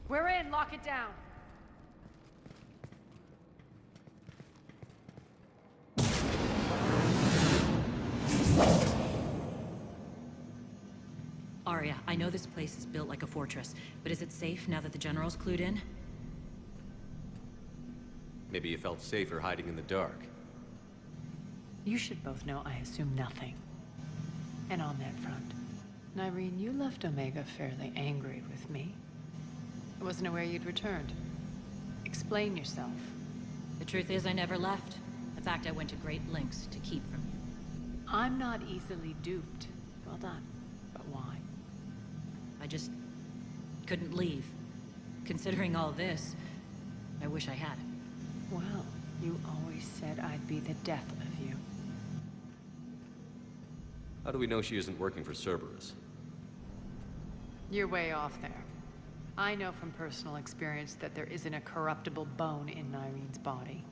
We're in, lock it down. Arya, I know this place is built like a fortress, but is it safe now that the General's clued in? Maybe you felt safer hiding in the dark. You should both know I assume nothing. And on that front, Nyreen, you left Omega fairly angry with me. I wasn't aware you'd returned. Explain yourself. The truth is, I never left. In fact, I went to great lengths to keep from you. I'm not easily duped. Well done. But why? I just couldn't leave. Considering all this, I wish I had. Well, you always said I'd be the death of you. How do we know she isn't working for Cerberus? You're way off there. I know from personal experience that there isn't a corruptible bone in Nyreen's body.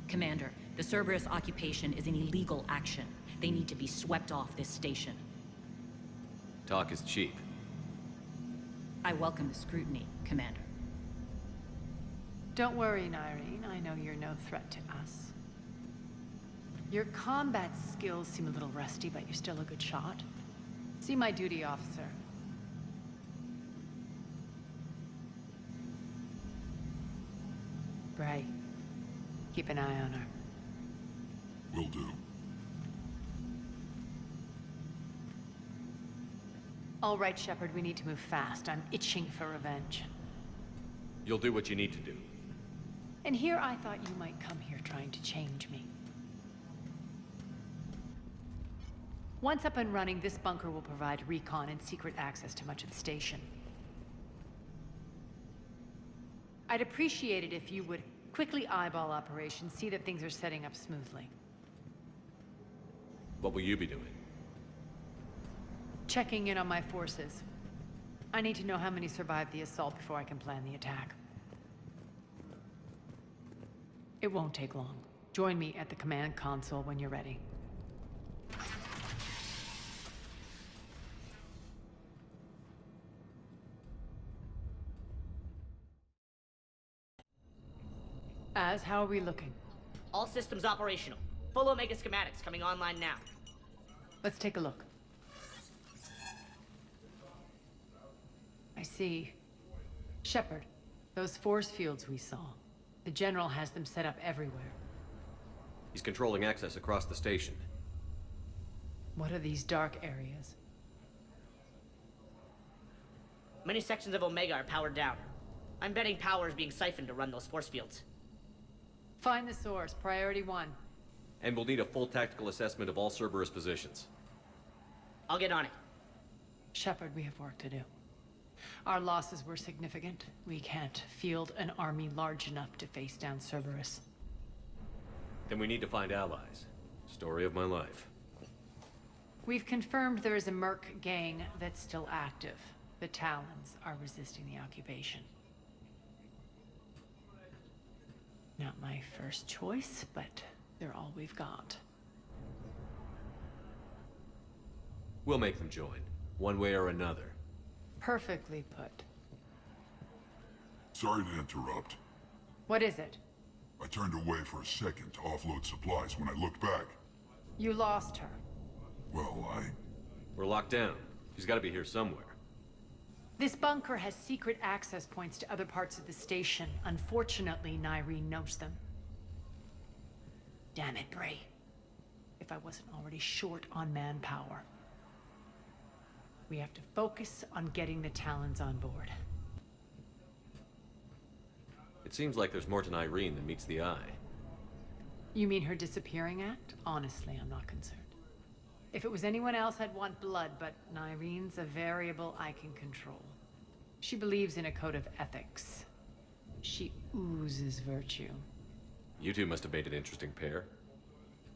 Commander, the Cerberus occupation is an illegal action. They need to be swept off this station. Talk is cheap. I welcome the scrutiny, Commander. Don't worry, Nyreen. I know you're no threat to us. Your combat skills seem a little rusty, but you're still a good shot. See my duty officer. Bray, keep an eye on her. Will do. All right, Shepard, we need to move fast. I'm itching for revenge. You'll do what you need to do. And here I thought you might come here trying to change me. Once up and running, this bunker will provide recon and secret access to much of the station. I'd appreciate it if you would quickly eyeball operations, see that things are setting up smoothly. What will you be doing? Checking in on my forces. I need to know how many survived the assault before I can plan the attack. It won't take long. Join me at the command console when you're ready. How are we looking? All systems operational. Full Omega schematics coming online now. Let's take a look. I see. Shepard, those force fields we saw. The General has them set up everywhere. He's controlling access across the station. What are these dark areas? Many sections of Omega are powered down. I'm betting power is being siphoned to run those force fields. Find the source, priority 1. And we'll need a full tactical assessment of all Cerberus positions. I'll get on it. Shepard, we have work to do. Our losses were significant. We can't field an army large enough to face down Cerberus. Then we need to find allies. Story of my life. We've confirmed there is a Merc gang that's still active. The Talons are resisting the occupation. Not my first choice, but they're all we've got. We'll make them join, one way or another. Perfectly put. Sorry to interrupt. What is it? I turned away for a second to offload supplies. When I looked back, You lost her. well, We're locked down. She's got to be here somewhere. This bunker has secret access points to other parts of the station. Unfortunately, Nyreen knows them. Damn it, Bray. If I wasn't already short on manpower. We have to focus on getting the Talons on board. It seems like there's more to Nyreen than meets the eye. You mean her disappearing act? Honestly, I'm not concerned. If it was anyone else, I'd want blood, but Nyreen's a variable I can control. She believes in a code of ethics. She oozes virtue. You two must have made an interesting pair.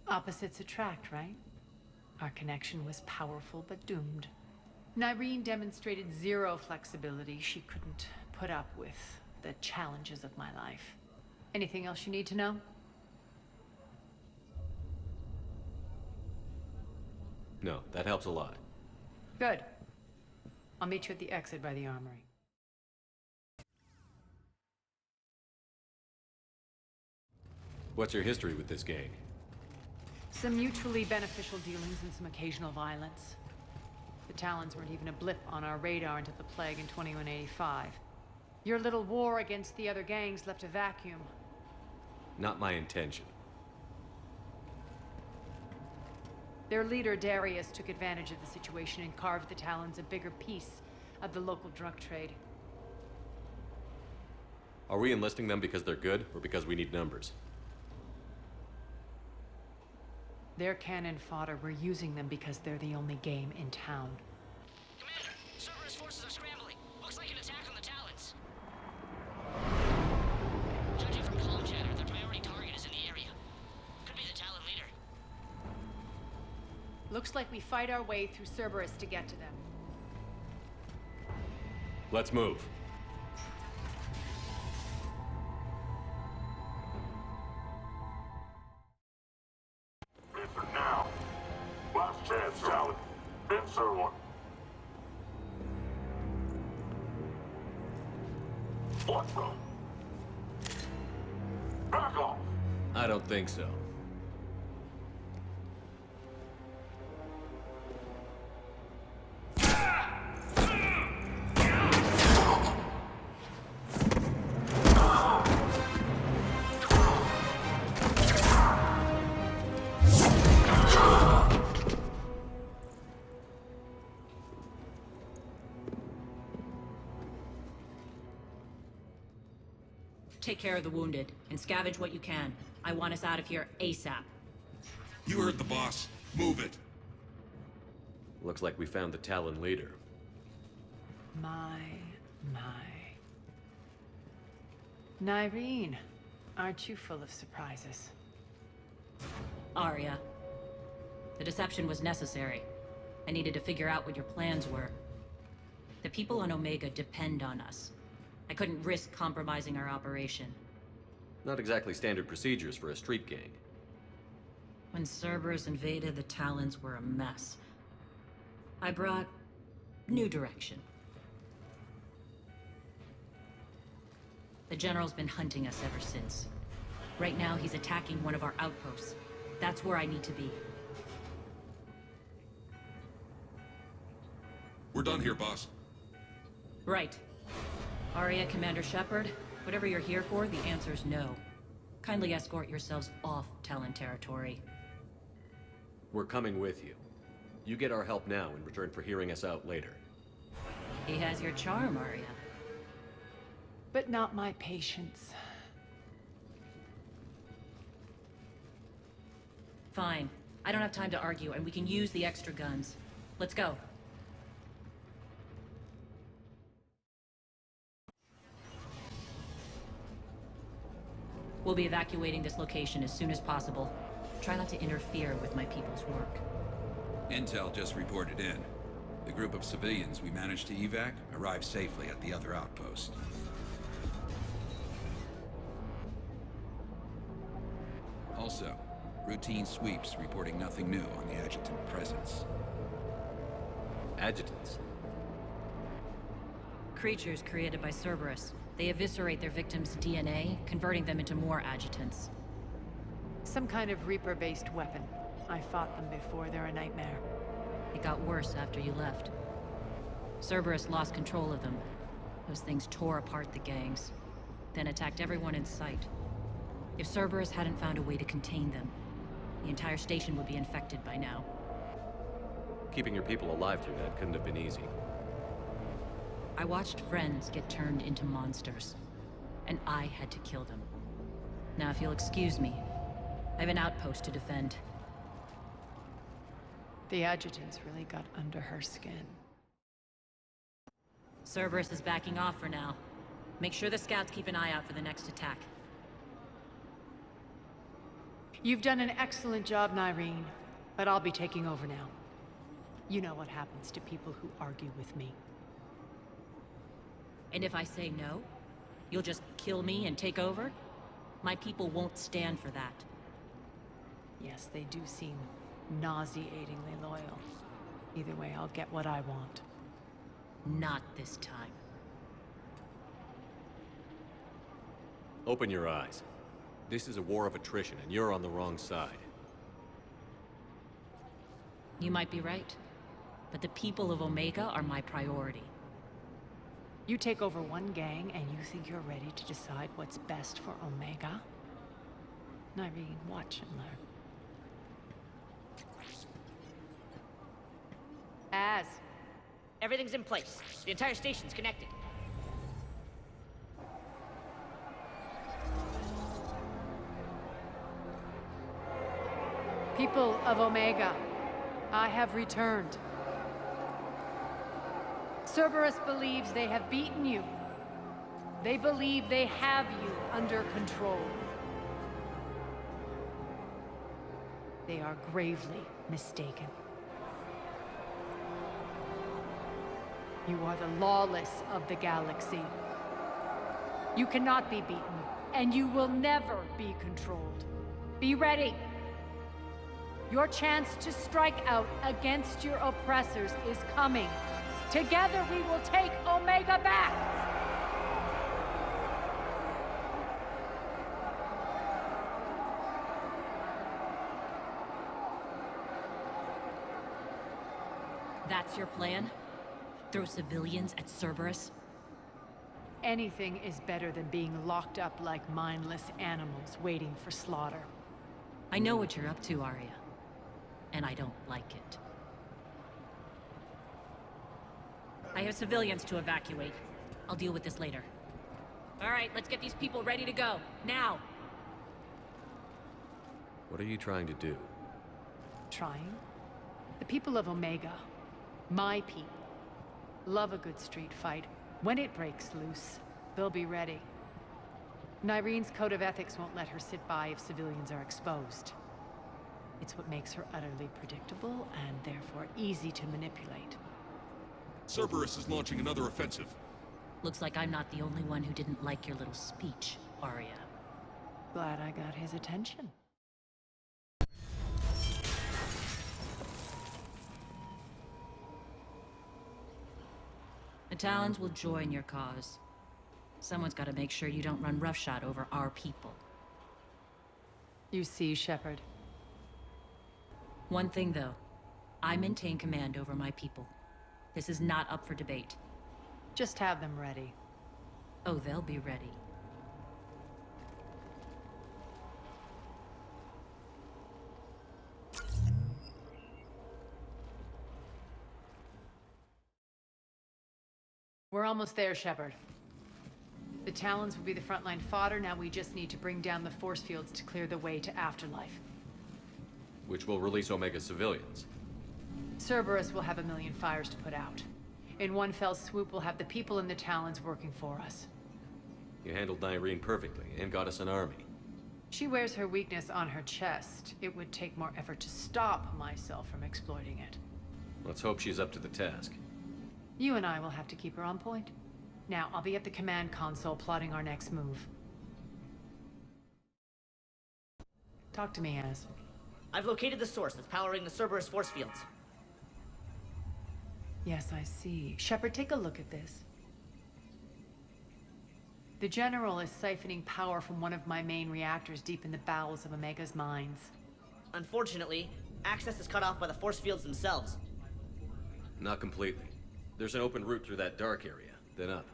Opposites attract, right? Our connection was powerful but doomed. Nyreen demonstrated zero flexibility. She couldn't put up with the challenges of my life. Anything else you need to know? No, that helps a lot. Good. I'll meet you at the exit by the armory. What's your history with this gang? Some mutually beneficial dealings and some occasional violence. The Talons weren't even a blip on our radar until the plague in 2185. Your little war against the other gangs left a vacuum. Not my intention. Their leader, Darius, took advantage of the situation and carved the Talons a bigger piece of the local drug trade. Are we enlisting them because they're good, or because we need numbers? They're cannon fodder. We're using them because they're the only game in town. Commander, Cerberus forces are scrambling. Looks like an attack on the Talons. Judging from comm chatter, their priority target is in the area. Could be the Talon leader. Looks like we fight our way through Cerberus to get to them. Let's move. Answer now. Last chance, Talon. Answer one. What the? Back off. I don't think so. Take care of the wounded, and scavenge what you can. I want us out of here ASAP. You heard the boss. Move it. Looks like we found the Talon leader. My. Nyreen, aren't you full of surprises? Arya. The deception was necessary. I needed to figure out what your plans were. The people on Omega depend on us. I couldn't risk compromising our operation. Not exactly standard procedures for a street gang. When Cerberus invaded, the Talons were a mess. I brought new direction. The General's been hunting us ever since. Right now, he's attacking one of our outposts. That's where I need to be. We're done here, boss. Right. Arya, Commander Shepard, whatever you're here for, the answer's no. Kindly escort yourselves off Talon territory. We're coming with you. You get our help now in return for hearing us out later. He has your charm, Arya. But not my patience. Fine. I don't have time to argue, and we can use the extra guns. Let's go. We'll be evacuating this location as soon as possible. Try not to interfere with my people's work. Intel just reported in. The group of civilians we managed to evac arrived safely at the other outpost. Also, routine sweeps reporting nothing new on the adjutant presence. Adjutants. Creatures created by Cerberus. They eviscerate their victims' DNA, converting them into more adjutants. Some kind of Reaper-based weapon. I fought them before. They're a nightmare. It got worse after you left. Cerberus lost control of them. Those things tore apart the gangs, then attacked everyone in sight. If Cerberus hadn't found a way to contain them, the entire station would be infected by now. Keeping your people alive through that couldn't have been easy. I watched friends get turned into monsters, and I had to kill them. Now, if you'll excuse me, I have an outpost to defend. The adjutants really got under her skin. Cerberus is backing off for now. Make sure the scouts keep an eye out for the next attack. You've done an excellent job, Nyreen, but I'll be taking over now. You know what happens to people who argue with me. And if I say no, you'll just kill me and take over? My people won't stand for that. Yes, they do seem nauseatingly loyal. Either way, I'll get what I want. Not this time. Open your eyes. This is a war of attrition, and you're on the wrong side. You might be right, but the people of Omega are my priority. You take over one gang and you think you're ready to decide what's best for Omega? Nyreen, watch and learn. Az. Everything's in place. The entire station's connected. People of Omega, I have returned. Cerberus believes they have beaten you. They believe they have you under control. They are gravely mistaken. You are the lawless of the galaxy. You cannot be beaten, and you will never be controlled. Be ready. Your chance to strike out against your oppressors is coming. Together we will take Omega back! That's your plan? Throw civilians at Cerberus? Anything is better than being locked up like mindless animals waiting for slaughter. I know what you're up to, Arya. And I don't like it. I have civilians to evacuate. I'll deal with this later. All right, let's get these people ready to go. Now! What are you trying to do? Trying? The people of Omega, my people, love a good street fight. When it breaks loose, they'll be ready. Nyreen's code of ethics won't let her sit by if civilians are exposed. It's what makes her utterly predictable and therefore easy to manipulate. Cerberus is launching another offensive. Looks like I'm not the only one who didn't like your little speech, Arya. Glad I got his attention. The Talons will join your cause. Someone's got to make sure you don't run roughshod over our people. You see, Shepard. One thing, though. I maintain command over my people. This is not up for debate. Just have them ready. Oh, they'll be ready. We're almost there, Shepard. The Talons will be the frontline fodder. Now we just need to bring down the force fields to clear the way to Afterlife. Which will release Omega civilians. Cerberus will have 1,000,000 fires to put out. In one fell swoop, we'll have the people in the Talons working for us. You handled Nyreen perfectly, and got us an army. She wears her weakness on her chest. It would take more effort to stop myself from exploiting it. Let's hope she's up to the task. You and I will have to keep her on point. Now, I'll be at the command console plotting our next move. Talk to me, Az. I've located the source that's powering the Cerberus force fields. Yes, I see. Shepard, take a look at this. The General is siphoning power from one of my main reactors deep in the bowels of Omega's mines. Unfortunately, access is cut off by the force fields themselves. Not completely. There's an open route through that dark area, then up.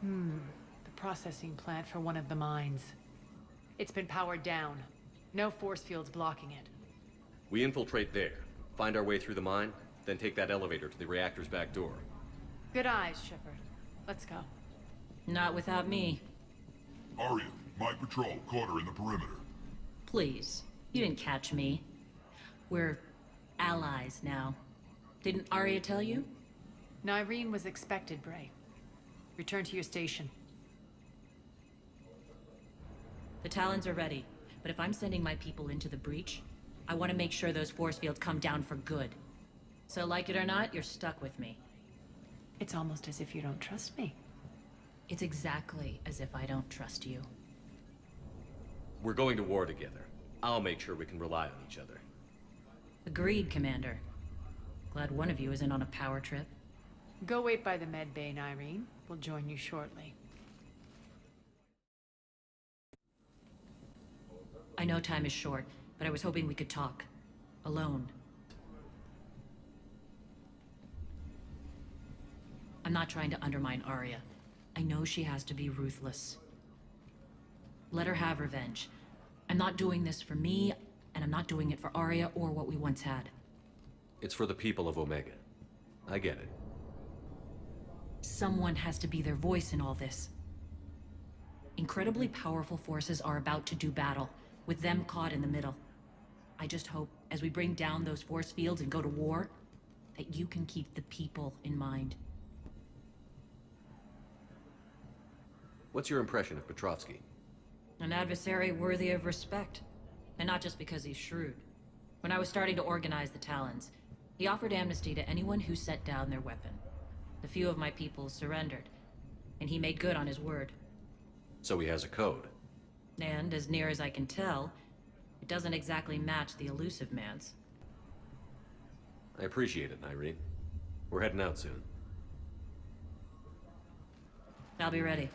The processing plant for one of the mines. It's been powered down. No force fields blocking it. We infiltrate there, find our way through the mine, then take that elevator to the reactor's back door. Good eyes, Shepard. Let's go. Not without me. Arya, my patrol caught her in the perimeter. Please. You didn't catch me. We're allies now. Didn't Arya tell you? Nyreen was expected, Bray. Return to your station. The Talons are ready, but if I'm sending my people into the breach, I want to make sure those force fields come down for good. So like it or not, you're stuck with me. It's almost as if you don't trust me. It's exactly as if I don't trust you. We're going to war together. I'll make sure we can rely on each other. Agreed, Commander. Glad one of you isn't on a power trip. Go wait by the med bay, Nyreen. We'll join you shortly. I know time is short, but I was hoping we could talk. Alone. I'm not trying to undermine Arya. I know she has to be ruthless. Let her have revenge. I'm not doing this for me, and I'm not doing it for Arya or what we once had. It's for the people of Omega. I get it. Someone has to be their voice in all this. Incredibly powerful forces are about to do battle, with them caught in the middle. I just hope, as we bring down those force fields and go to war, that you can keep the people in mind. What's your impression of Petrovsky? An adversary worthy of respect. And not just because he's shrewd. When I was starting to organize the Talons, he offered amnesty to anyone who set down their weapon. A few of my people surrendered, and he made good on his word. So he has a code. And, as near as I can tell, it doesn't exactly match the elusive man's. I appreciate it, Irene. We're heading out soon. I'll be ready.